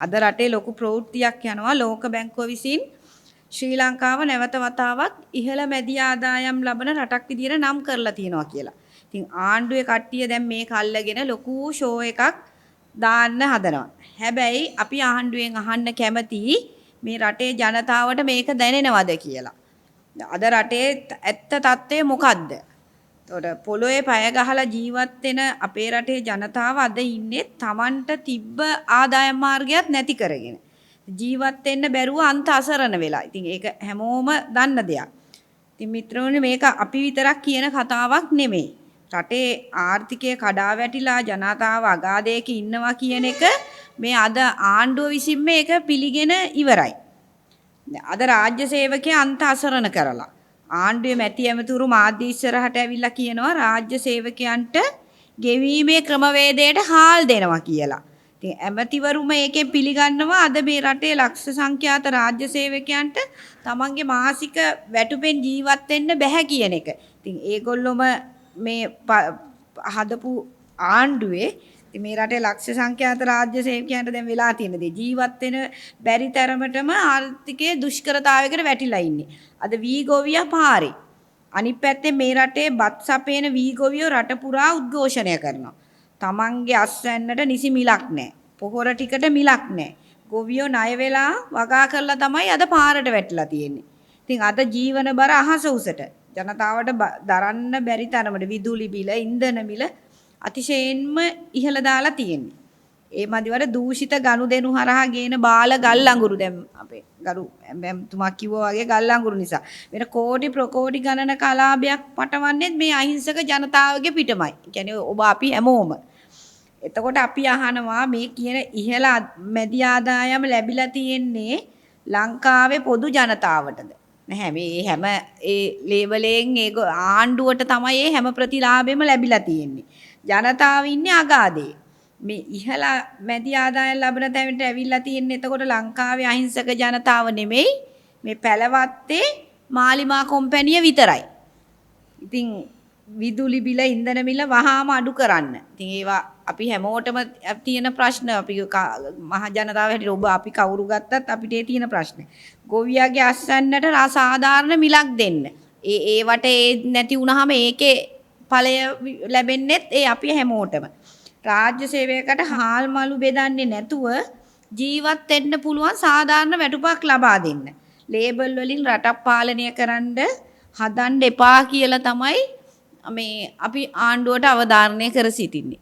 අද රටේ ලොකු ප්‍රවෘත්තියක් යනවා ලෝක බැංකුව විසින් ශ්‍රී ලංකාව නැවත වතාවක් ඉහළ මැදි ආදායම් ලබන රටක් විදියට නම් කරලා තියෙනවා කියලා. ඉතින් ආණ්ඩුවේ කට්ටිය දැන් මේක අල්ලගෙන ලොකු ෂෝ එකක් දාන්න හදනවා. හැබැයි අපි ආණ්ඩුවෙන් අහන්න කැමතියි මේ රටේ ජනතාවට මේක දැනෙනවද කියලා. අද රටේ ඇත්ත తත්වය මොකද්ද? එතකොට පොළොවේ පය ගහලා ජීවත් වෙන අපේ රටේ ජනතාව අද ඉන්නේ Tamanට තිබ්බ ආදායම් මාර්ගයක් නැති කරගෙන. ජීවත් වෙන්න බැරුව අන්ත අසරණ වෙලා. ඉතින් ඒක හැමෝම දන්න දෙයක්. ඉතින් මිත්‍රෝනි මේක අපි විතරක් කියන කතාවක් නෙමෙයි. රටේ ආර්ථිකය කඩා වැටිලා ජනතාව අගාධයක ඉන්නවා කියන එක මේ අද ආණ්ඩුව විසින් මේක පිළිගෙන ඉවරයි. අද රාජ්‍ය සේවකයන් අන්ත අසරණ කරලා ආණ්ඩුවේ මැති ඇමතුරු මාධ්‍ය ඉස්සරහට ඇවිල්ලා කියනවා රාජ්‍ය සේවකයන්ට ගෙවීමේ ක්‍රමවේදයට හාල් දෙනවා කියලා. ඉතින් ඇමතිවරුම මේකෙන් පිළිගන්නවා අද මේ රටේ ලක්ෂ සංඛ්‍යාත රාජ්‍ය සේවකයන්ට තමන්ගේ මාසික වැටුපෙන් ජීවත් වෙන්න බැහැ කියන එක. ඉතින් ඒගොල්ලොම මේ හදපු ආණ්ඩුවේ මේ රටේ ලක්ෂ සංඛ්‍යාත රාජ්‍ය සේවකයන්ට දැන් වෙලා තියෙන දේ ජීවත් වෙන බැරි තරමටම ආර්ථිකයේ දුෂ්කරතාවයකට වැටිලා ඉන්නේ. අද වී ගොවියා පාරේ. අනිත් පැත්තේ මේ රටේ බත් සපේන වී ගොවියෝ රට පුරා උද්ඝෝෂණය කරනවා. තමන්ගේ අස්වැන්නට නිසි මිලක් නැහැ. පොහොර ටිකට මිලක් නැහැ. ගොවියෝ ණය වෙලා වගා කරලා තමයි අද පාරට වැටිලා තියෙන්නේ. ඉතින් අද ජීවන බර අහස උසට ජනතාවට දරන්න බැරි තරමට විදුලි බිල, ඉන්ධන මිල අතිශයින්ම ඉහළ දාලා තියෙන්නේ. ඒ මදිවට දූෂිත ගනුදෙනු හරහා ගේන බාල ගල් අඟුරු දැන් අපේ ගරු තුමා කිව්වා වගේ ගල් අඟුරු නිසා වෙන කෝටි ප්‍රකෝටි ගණන කලාපයක් පටවන්නේ මේ අහිංසක ජනතාවගේ පිටමයි. කියන්නේ ඔබ අපි හැමෝම. එතකොට අපි අහනවා මේ කියන ඉහළ මැදි ආදායම ලැබිලා තියෙන්නේ ලංකාවේ පොදු ජනතාවටද? නැහැ මේ හැම ඒ ලේබලෙන් ඒක ආණ්ඩුවට තමයි මේ හැම ප්‍රතිලාභෙම ලැබිලා තියෙන්නේ. ජනතාව ඉන්නේ අගාධේ. මේ ඉහළ මැදි ආදායම් ලබන තැනට ඇවිල්ලා තියෙන්නේ එතකොට ලංකාවේ අහිංසක ජනතාව නෙමෙයි මේ පැලවත්තේ මාලිමා කොම්පැනිය විතරයි. ඉතින් විදුලි බිල ඉන්ධන බිල වහාම අඩු කරන්න. ඉතින් ඒවා අපි හැමෝටම තියෙන ප්‍රශ්න අපි මහ ජනතාව හැටියට ඔබ අපි කවුරු ගත්තත් අපිට ඒ තියෙන ප්‍රශ්න. ගොවියාගේ අස්වැන්නට සාධාරණ මිලක් දෙන්න. ඒවට ඒ නැති වුනහම ඒකේ ඵලය ලැබෙන්නේත් ඒ අපි හැමෝටම. රාජ්‍ය සේවයකට හාල් මලු බෙදන්නේ නැතුව ජීවත් වෙන්න පුළුවන් සාධාරණ වැටුපක් ලබා දෙන්න. ලේබල් වලින් රටක් පාලනය කරන්න හදන්න එපා කියලා තමයි මේ අපි ආණ්ඩුවට අවධාරණය කර සිටින්නේ.